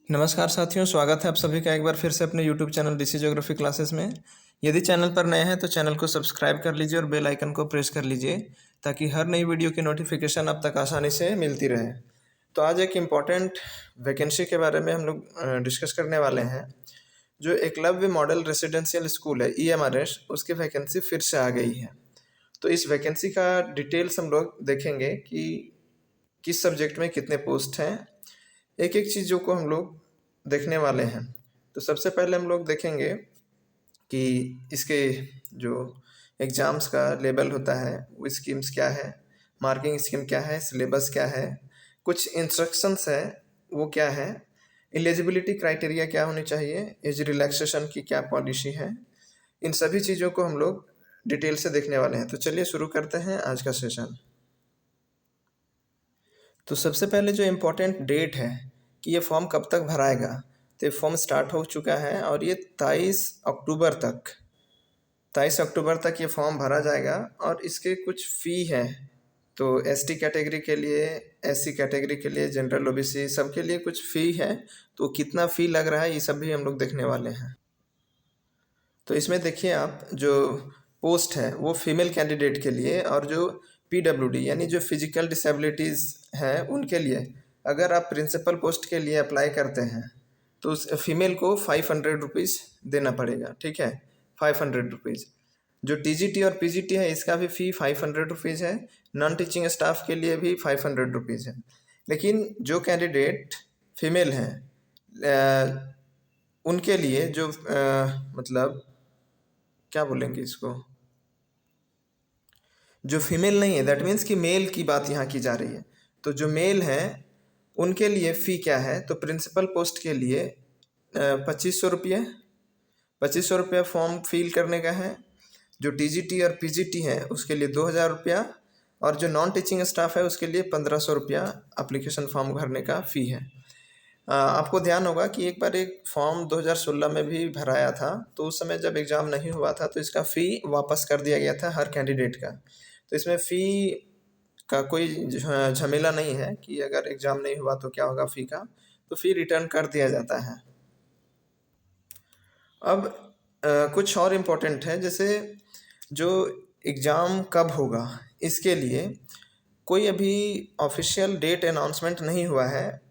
नमस्कार साथियों, स्वागत है आप सभी का एक बार फिर से अपने YouTube channel DC geography classes में। यदि चैनल पर नए हैं तो चैनल को सब्सक्राइब कर लीजिए और बेल आइकन को प्रेस कर लीजिए ताकि हर नई वीडियो की नोटिफिकेशन आप तक आसानी से मिलती रहे। तो आज एक इम्पॉर्टेंट वैकेंसी के बारे में हम लोग डिस्कस करने वाले हैं। जो एकलव्य मॉडल रेसिडेंशियल स्कूल है EMRS, उसकी वैकेंसी फिर से आ गई है। तो इस वैकेंसी का डिटेल्स हम लोग देखेंगे कि किस सब्जेक्ट में कितने पोस्ट हैं, एक एक चीज़ों को हम लोग देखने वाले हैं। तो सबसे पहले हम लोग देखेंगे कि इसके जो एग्ज़ाम्स का लेवल होता है वो स्कीम्स क्या है, मार्किंग स्कीम क्या है, सिलेबस क्या है, कुछ इंस्ट्रक्शंस है वो क्या है, एलिजिबिलिटी क्राइटेरिया क्या होनी चाहिए, एज रिलैक्सेशन की क्या पॉलिसी है। इन सभी चीज़ों को हम लोग डिटेल से देखने वाले हैं। तो चलिए शुरू करते हैं आज का सेशन। तो सबसे पहले जो इम्पोर्टेंट डेट है कि ये फॉर्म कब तक भराएगा, तो ये फॉर्म स्टार्ट हो चुका है और ये 23 अक्टूबर तक ये फॉर्म भरा जाएगा। और इसके कुछ फ़ी है, तो ST कैटेगरी के लिए, SC कैटेगरी के लिए, जनरल OBC सबके लिए कुछ फ़ी है। तो कितना फ़ी लग रहा है ये सब भी हम लोग देखने वाले हैं। तो इसमें देखिए आप, जो पोस्ट है वो फीमेल कैंडिडेट के लिए, और जो PWD यानी जो फिजिकल डिसेबिलिटीज़ हैं उनके लिए, अगर आप प्रिंसिपल पोस्ट के लिए अप्लाई करते हैं तो उस फीमेल को 500 रुपीज़ देना पड़ेगा। ठीक है, 500 रुपीज़। जो TGT और PGT है इसका भी फ़ी 500 रुपीज़ है। नॉन टीचिंग स्टाफ के लिए भी 500 रुपीज़ है। लेकिन जो कैंडिडेट फीमेल हैं उनके लिए जो मतलब क्या बोलेंगे इसको, जो फीमेल नहीं है, दैट मीन्स कि मेल की बात यहाँ की जा रही है। तो जो मेल हैं उनके लिए फ़ी क्या है, तो प्रिंसिपल पोस्ट के लिए 2500 रुपये, 2500 रुपये फॉर्म फिल करने का है। जो TGT और PGT है उसके लिए 2000 रुपया, और जो नॉन टीचिंग स्टाफ है उसके लिए 1500 रुपया एप्लीकेशन फॉर्म भरने का फ़ी है। आपको ध्यान होगा कि एक बार एक फॉर्म 2016 में भी भराया था, तो उस समय जब एग्ज़ाम नहीं हुआ था तो इसका फ़ी वापस कर दिया गया था हर कैंडिडेट का। तो इसमें फ़ी का कोई झमेला नहीं है कि अगर एग्ज़ाम नहीं हुआ तो क्या होगा फ़ी का, तो फ़ी रिटर्न कर दिया जाता है। अब कुछ और इम्पोर्टेंट है, जैसे जो एग्ज़ाम कब होगा इसके लिए कोई अभी ऑफिशियल डेट अनाउंसमेंट नहीं हुआ है।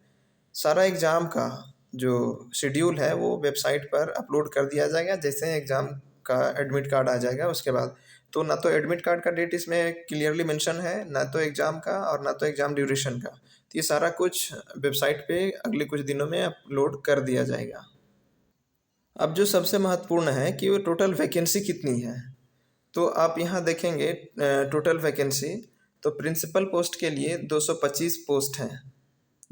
सारा एग्ज़ाम का जो शेड्यूल है वो वेबसाइट पर अपलोड कर दिया जाएगा जैसे एग्ज़ाम का एडमिट कार्ड आ जाएगा उसके बाद। तो ना तो एडमिट कार्ड का डेट इसमें क्लियरली मेंशन है, ना तो एग्ज़ाम का, और ना तो एग्ज़ाम ड्यूरेशन का। तो ये सारा कुछ वेबसाइट पे अगले कुछ दिनों में अपलोड कर दिया जाएगा। अब जो सबसे महत्वपूर्ण है कि वो टोटल वैकेंसी कितनी है। तो आप यहाँ देखेंगे टोटल वैकेंसी, तो प्रिंसिपल पोस्ट के लिए 225 पोस्ट हैं,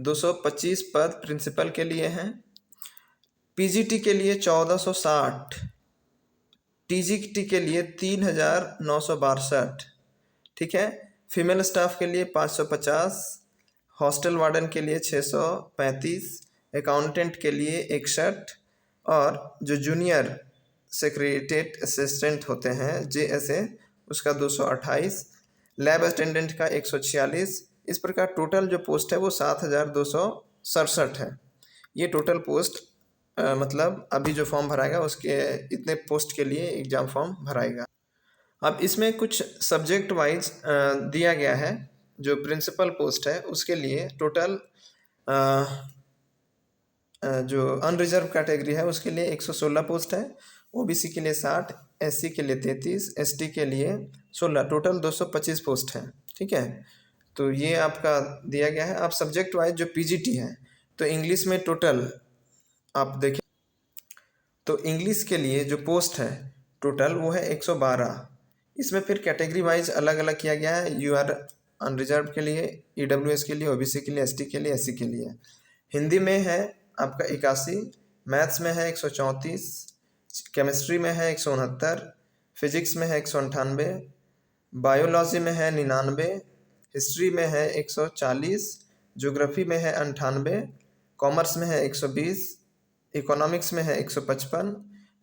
225 पद प्रिंसिपल के लिए हैं। PGT के लिए 1460, TGT के लिए 3962। ठीक है, फीमेल स्टाफ के लिए 550, हॉस्टल वार्डन के लिए 635, अकाउंटेंट के लिए 61, और जो जूनियर सेक्रेटरीट असिस्टेंट होते हैं JSA उसका 228, लैब अटेंडेंट का 146। इस प्रकार टोटल जो पोस्ट है वो 7267 है। ये टोटल पोस्ट मतलब अभी जो फॉर्म भराएगा उसके इतने पोस्ट के लिए एग्ज़ाम फॉर्म भराएगा। अब इसमें कुछ सब्जेक्ट वाइज दिया गया है। जो प्रिंसिपल पोस्ट है उसके लिए टोटल जो अनरिजर्व कैटेगरी है उसके लिए 116 पोस्ट है, OBC के लिए 60, SC के लिए 33, ST के लिए 16, टोटल 225 पोस्ट है। ठीक है, तो ये आपका दिया गया है। आप सब्जेक्ट वाइज जो PGT है, तो इंग्लिश में टोटल आप देखें तो इंग्लिश के लिए जो पोस्ट है टोटल वो है 112। इसमें फिर कैटेगरी वाइज अलग अलग किया गया है। UR अनरिजर्व के लिए, EWS के लिए, OBC के लिए, ST के लिए, SC के लिए। हिंदी में है आपका 81, मैथ्स में है 134, केमिस्ट्री में है 169, फिजिक्स में है 198, बायोलॉजी में है 99, हिस्ट्री में है 140, ज्योग्राफी में है 98, कॉमर्स में है 120, इकोनॉमिक्स में है 155,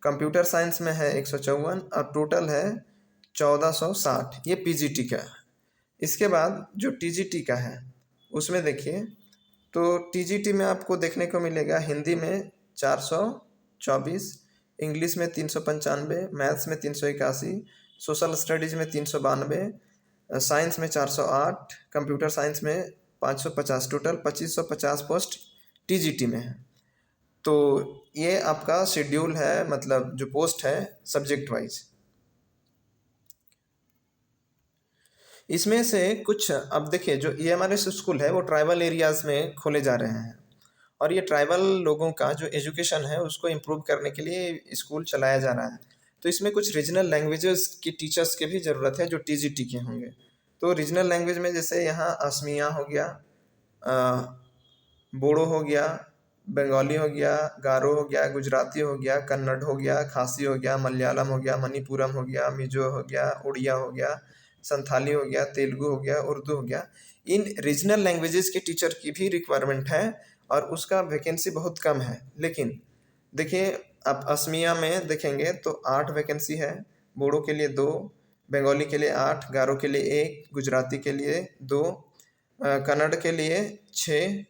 कंप्यूटर साइंस में है 154, और टोटल है 1460। ये PGT का। इसके बाद जो TGT का है उसमें देखिए तो टीजीटी में आपको देखने को मिलेगा हिंदी में 424, इंग्लिश में 395, मैथ्स में 381, सोशल स्टडीज़ में 392, साइंस में 408, कंप्यूटर साइंस में 550, टोटल 2550 पोस्ट टीजीटी में है। तो ये आपका शेड्यूल है, मतलब जो पोस्ट है सब्जेक्ट वाइज। इसमें से कुछ अब देखिए, जो ईएमआरएस स्कूल है वो ट्राइबल एरियाज़ में खोले जा रहे हैं, और ये ट्राइबल लोगों का जो एजुकेशन है उसको इम्प्रूव करने के लिए स्कूल चलाया जा रहा है। तो इसमें कुछ रीजनल लैंग्वेजेस की टीचर्स की भी ज़रूरत है जो टीजीटी के होंगे। तो रीजनल लैंग्वेज में जैसे यहाँ असमिया हो गया, बोडो हो गया, बंगाली हो गया, गारो हो गया, गुजराती हो गया, कन्नड़ हो गया, खासी हो गया, मलयालम हो गया, मणिपुरम हो गया, मिजो हो गया, उड़िया हो गया, संथाली हो गया, तेलुगु हो गया, उर्दू हो गया। इन रीजनल लैंग्वेजेस के टीचर की भी रिक्वायरमेंट है और उसका वैकेंसी बहुत कम है। लेकिन देखिए, आप असमिया में देखेंगे तो 8 वैकेंसी है, बोडो के लिए 2, बंगाली के लिए 8, गारो के लिए 1, गुजराती के लिए 2, कन्नड़ के लिए 6,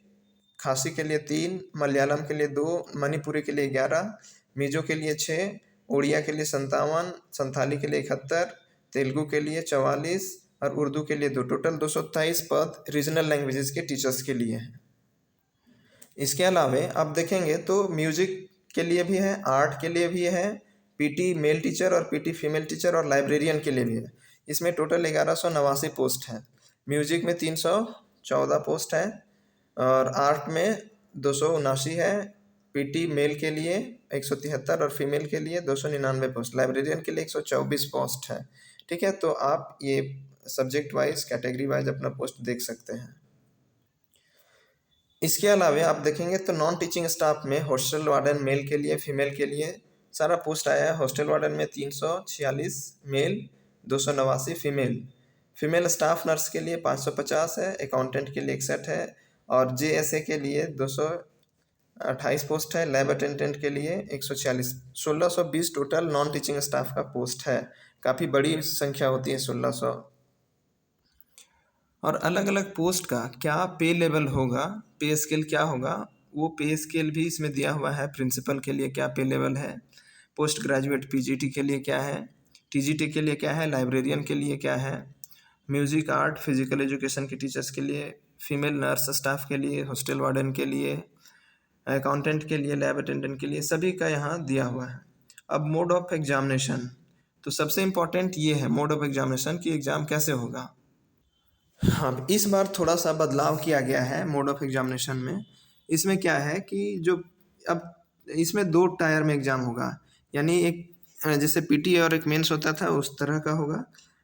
खासी के लिए 3, मलयालम के लिए 2, मणिपुरी के लिए 11, मिजो के लिए 6, उड़िया के लिए 57, संथाली के लिए 71, तेलुगु के लिए 44 और उर्दू के लिए 2। टोटल 227 पद रीजनल लैंग्वेजेस के टीचर्स के लिए हैं। इसके अलावा आप देखेंगे तो म्यूजिक के लिए भी है, आर्ट के लिए भी है, पीटी मेल टीचर और पीटी फीमेल टीचर और लाइब्रेरियन के लिए भी है। इसमें टोटल 1189 पोस्ट है। म्यूजिक में 314 पोस्ट है और आर्ट में 279 है, पीटी मेल के लिए 173 और फीमेल के लिए 299 पोस्ट, लाइब्रेरियन के लिए 124 पोस्ट है। ठीक है, तो आप ये सब्जेक्ट वाइज कैटेगरी वाइज अपना पोस्ट देख सकते हैं। इसके अलावा आप देखेंगे तो नॉन टीचिंग स्टाफ में हॉस्टल वार्डन मेल के लिए, फीमेल के लिए सारा पोस्ट आया है। हॉस्टल वार्डन में 346 male, 289 female. Female staff nurse के लिए 550 है, अकाउंटेंट के लिए 61 है और जेएसए के लिए 228 पोस्ट है, लैब अटेंडेंट के लिए 146। 1620 टोटल नॉन टीचिंग स्टाफ का पोस्ट है। काफ़ी बड़ी संख्या होती है 1600। और अलग अलग पोस्ट का क्या पे लेवल होगा, पे स्केल क्या होगा, वो पे स्केल भी इसमें दिया हुआ है। प्रिंसिपल के लिए क्या पे लेवल है, पोस्ट ग्रेजुएट पीजीटी के लिए क्या है, टीजीटी के लिए क्या है, लाइब्रेरियन के लिए क्या है, म्यूज़िक आर्ट फिजिकल एजुकेशन के टीचर्स के लिए, फीमेल नर्स स्टाफ के लिए, हॉस्टल वार्डन के लिए, अकाउंटेंट के लिए, लैब अटेंडेंट के लिए, सभी का यहाँ दिया हुआ है। अब मोड ऑफ एग्जामिनेशन, तो सबसे इम्पॉर्टेंट ये है मोड ऑफ एग्जामिनेशन कि एग्ज़ाम कैसे होगा। हाँ, इस बार थोड़ा सा बदलाव किया गया है मोड ऑफ एग्जामिनेशन में। इसमें क्या है कि जो अब इसमें 2 टायर में एग्ज़ाम होगा, यानी एक जैसे पीटी और एक मेंस होता था उस तरह का होगा।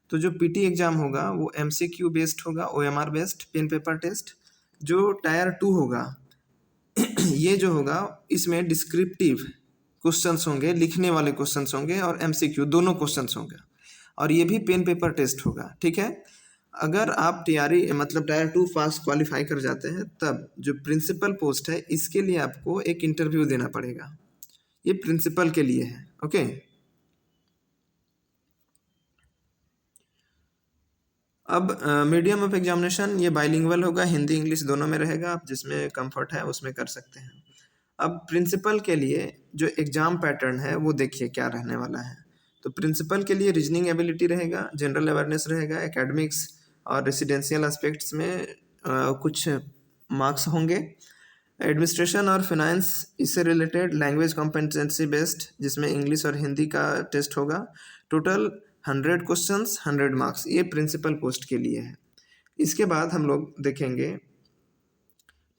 तो जो पीटी एग्ज़ाम होगा वो एमसीक्यू बेस्ड होगा, OMR based pen paper test. जो टायर 2 होगा ये जो होगा इसमें डिस्क्रिप्टिव क्वेश्चंस होंगे, लिखने वाले क्वेश्चंस होंगे और एमसीक्यू दोनों क्वेश्चंस होंगे और ये भी पेन पेपर टेस्ट होगा। ठीक है, अगर आप टीआरई मतलब टायर 2 पास क्वालिफाई कर जाते हैं तब जो प्रिंसिपल पोस्ट है इसके लिए आपको एक इंटरव्यू देना पड़ेगा। ये प्रिंसिपल के लिए है। ओके, अब मीडियम ऑफ एग्जामिनेशन ये बाइलिंगुअल होगा, हिंदी इंग्लिश दोनों में रहेगा। आप जिसमें कंफर्ट है उसमें कर सकते हैं। अब प्रिंसिपल के लिए जो एग्ज़ाम पैटर्न है वो देखिए क्या रहने वाला है। तो प्रिंसिपल के लिए रीजनिंग एबिलिटी रहेगा, जनरल अवेयरनेस रहेगा, एकेडमिक्स और रेसिडेंशियल एस्पेक्ट्स में कुछ मार्क्स होंगे। एडमिनिस्ट्रेशन और फिनांस इससे रिलेटेड लैंग्वेज कॉम्पिटेंसी बेस्ड, जिसमें इंग्लिश और हिंदी का टेस्ट होगा। टोटल 100 क्वेश्चंस 100 मार्क्स, ये प्रिंसिपल पोस्ट के लिए है। इसके बाद हम लोग देखेंगे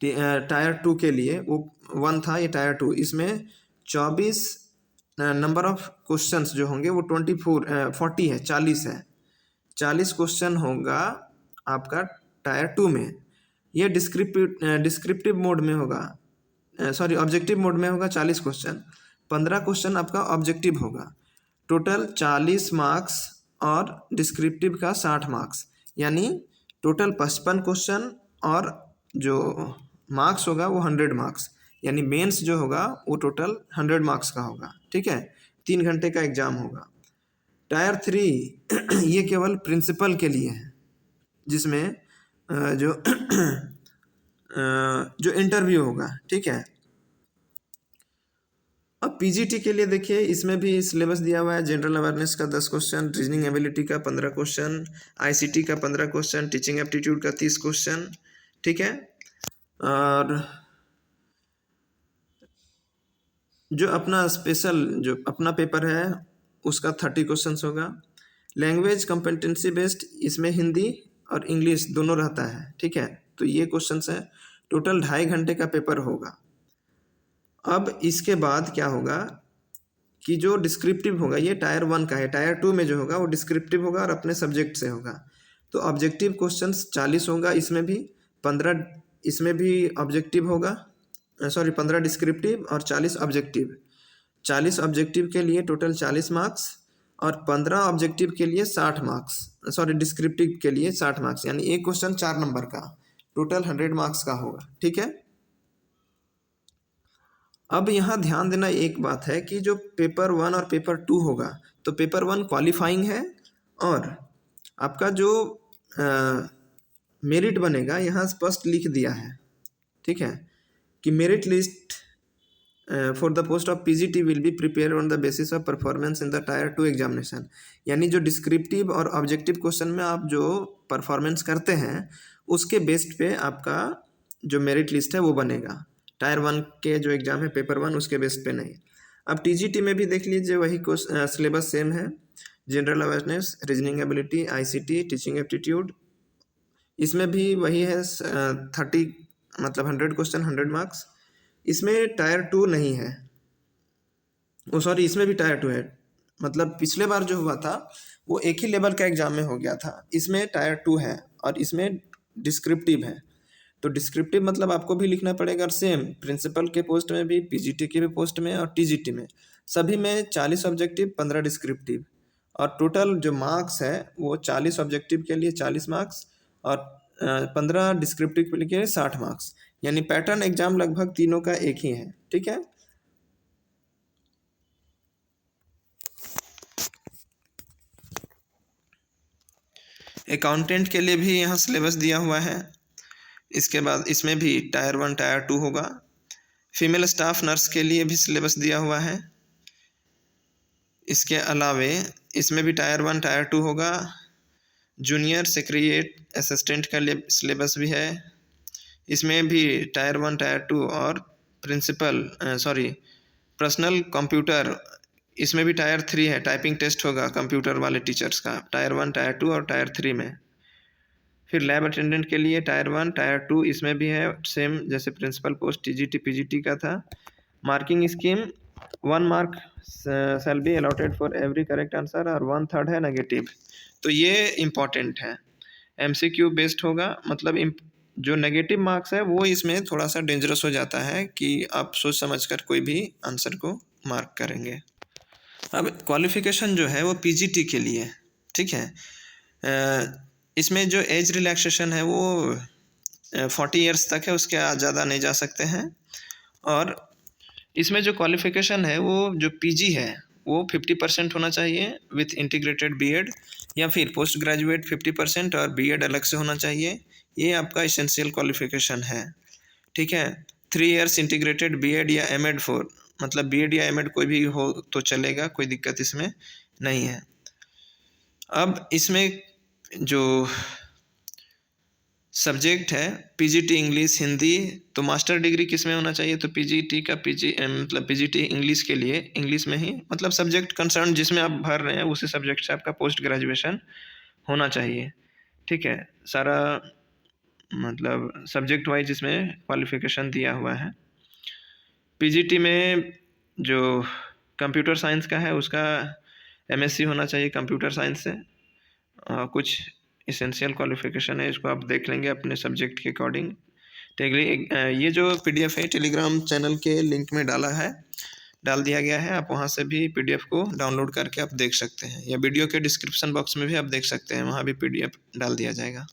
टायर 2 के लिए, वो 1 था, ये टायर 2। इसमें 24 नंबर ऑफ क्वेश्चंस जो होंगे वो 40 है, 40 है। 40 क्वेश्चन होगा आपका टायर 2 में। ये डिस्क्रिप्टिव मोड में होगा, सॉरी ऑब्जेक्टिव मोड में होगा 40 क्वेश्चन। 15 क्वेश्चन आपका ऑब्जेक्टिव होगा। टोटल 40 मार्क्स और डिस्क्रिप्टिव का 60 मार्क्स, यानी टोटल 55 क्वेश्चन और जो मार्क्स होगा वो 100 मार्क्स, यानी मेंस जो होगा वो टोटल 100 मार्क्स का होगा। ठीक है, 3 घंटे का एग्ज़ाम होगा। टायर 3 ये केवल प्रिंसिपल के लिए है, जिसमें जो जो इंटरव्यू होगा, ठीक है। अब पीजीटी के लिए देखिए, इसमें भी सिलेबस दिया हुआ है। जनरल अवेयरनेस का 10 क्वेश्चन, रीजनिंग एबिलिटी का 15 क्वेश्चन, आईसीटी का 15 क्वेश्चन, टीचिंग एप्टीट्यूड का 30 क्वेश्चन, ठीक है। और जो अपना पेपर है उसका 30 क्वेश्चंस होगा। लैंग्वेज कॉम्पिटेंसी बेस्ड, इसमें हिंदी और इंग्लिश दोनों रहता है, ठीक है। तो ये क्वेश्चंस है, टोटल 2.5 घंटे का पेपर होगा। अब इसके बाद क्या होगा कि जो डिस्क्रिप्टिव होगा, ये टायर 1 का है, टायर 2 में जो होगा वो डिस्क्रिप्टिव होगा और अपने सब्जेक्ट से होगा। तो ऑब्जेक्टिव क्वेश्चंस 40 होगा, इसमें भी 15 इसमें भी ऑब्जेक्टिव होगा, 15 डिस्क्रिप्टिव और 40 ऑब्जेक्टिव। 40 ऑब्जेक्टिव के लिए टोटल 40 मार्क्स और 15 ऑब्जेक्टिव के लिए 60 मार्क्स, डिस्क्रिप्टिव के लिए 60 मार्क्स, यानी एक क्वेश्चन 4 नंबर का, टोटल 100 मार्क्स का होगा, ठीक है। अब यहाँ ध्यान देना एक बात है कि जो पेपर 1 और पेपर 2 होगा, तो पेपर 1 क्वालिफाइंग है और आपका जो मेरिट बनेगा यहाँ स्पष्ट लिख दिया है, ठीक है, कि merit list for the post of PGT will be prepare on the basis of performance in the tyre 2 examination. यानी जो डिस्क्रिप्टिव और ऑब्जेक्टिव क्वेश्चन में आप जो परफॉर्मेंस करते हैं उसके बेस्ड पे आपका जो मेरिट लिस्ट है वो बनेगा। टायर 1 के जो एग्ज़ाम है पेपर 1 उसके बेस पे नहीं। अब टीजीटी में भी देख लीजिए, वही सिलेबस सेम है। General awareness, reasoning ability, ICT, teaching aptitude, इसमें भी वही है 30 100 क्वेश्चन 100 मार्क्स। इसमें टायर 2 नहीं है, इसमें भी टायर 2 है। मतलब पिछले बार जो हुआ था वो एक ही लेवल का एग्जाम में हो गया था, इसमें टायर 2 है और इसमें डिस्क्रिप्टिव है। तो डिस्क्रिप्टिव मतलब आपको भी लिखना पड़ेगा, और सेम प्रिंसिपल के पोस्ट में भी, पीजीटी के भी पोस्ट में और टीजीटी में, सभी में 40 ऑब्जेक्टिव 15 डिस्क्रिप्टिव, और टोटल जो मार्क्स है वो 40 ऑब्जेक्टिव के लिए 40 मार्क्स और 15 डिस्क्रिप्टिव के लिए 60 मार्क्स। यानी पैटर्न एग्जाम लगभग तीनों का एक ही है, ठीक है। अकाउंटेंट के लिए भी यहाँ सिलेबस दिया हुआ है। इसके बाद इसमें भी टायर 1 टायर 2 होगा। फीमेल स्टाफ नर्स के लिए भी सिलेबस दिया हुआ है। इसके अलावे इसमें भी टायर 1 टायर 2 होगा। जूनियर सेक्रेटरीट असिस्टेंट का सिलेबस भी है। इसमें भी टायर 1 टायर 2 और पर्सनल कंप्यूटर, इसमें भी टायर 3 है, टाइपिंग टेस्ट होगा कंप्यूटर वाले टीचर्स का, टायर 1 टायर 2 और टायर 3 में। फिर लैब अटेंडेंट के लिए टायर 1 टायर 2 इसमें भी है, सेम जैसे प्रिंसिपल पोस्ट टीजीटी पीजीटी का था। Marking scheme 1 mark shall be allotted for every correct answer और 1/3 है नेगेटिव। तो ये इम्पॉर्टेंट है, एमसीक्यू बेस्ड होगा। मतलब जो नेगेटिव मार्क्स है वो इसमें थोड़ा सा डेंजरस हो जाता है कि आप सोच समझकर कोई भी आंसर को मार्क करेंगे। अब क्वालिफिकेशन जो है वो पीजीटी के लिए, ठीक है। इसमें जो एज रिलैक्सेशन है वो 40 ईयर्स तक है, उसके ज़्यादा नहीं जा सकते हैं। और इसमें जो क्वालिफिकेशन है वो जो पीजी है वो 50% होना चाहिए विथ इंटीग्रेटेड बीएड, या फिर पोस्ट ग्रेजुएट 50% और बीएड अलग से होना चाहिए। ये आपका एसेंशियल क्वालिफिकेशन है, ठीक है। 3 इयर्स इंटीग्रेटेड बीएड या एमएड 4, मतलब बीएड या एमएड कोई भी हो तो चलेगा, कोई दिक्कत इसमें नहीं है। अब इसमें जो सब्जेक्ट है पीजीटी इंग्लिश हिंदी, तो मास्टर डिग्री किस में होना चाहिए, तो पीजीटी का पीजीटी इंग्लिश के लिए इंग्लिश में ही, मतलब सब्जेक्ट कंसर्न जिसमें आप भर रहे हैं उसी सब्जेक्ट से आपका पोस्ट ग्रेजुएशन होना चाहिए, ठीक है। सारा मतलब सब्जेक्ट वाइज इसमें क्वालिफिकेशन दिया हुआ है। पीजीटी में जो कंप्यूटर साइंस का है उसका एमएससी होना चाहिए कंप्यूटर साइंस से। कुछ इसेंशियल क्वालिफिकेशन है, इसको आप देख लेंगे अपने सब्जेक्ट के अकॉर्डिंग। ये जो पीडीएफ है टेलीग्राम चैनल के लिंक में डाल दिया गया है, आप वहाँ से भी पीडीएफ को डाउनलोड करके आप देख सकते हैं, या वीडियो के डिस्क्रिप्शन बॉक्स में भी आप देख सकते हैं, वहाँ भी पीडीएफ डाल दिया जाएगा।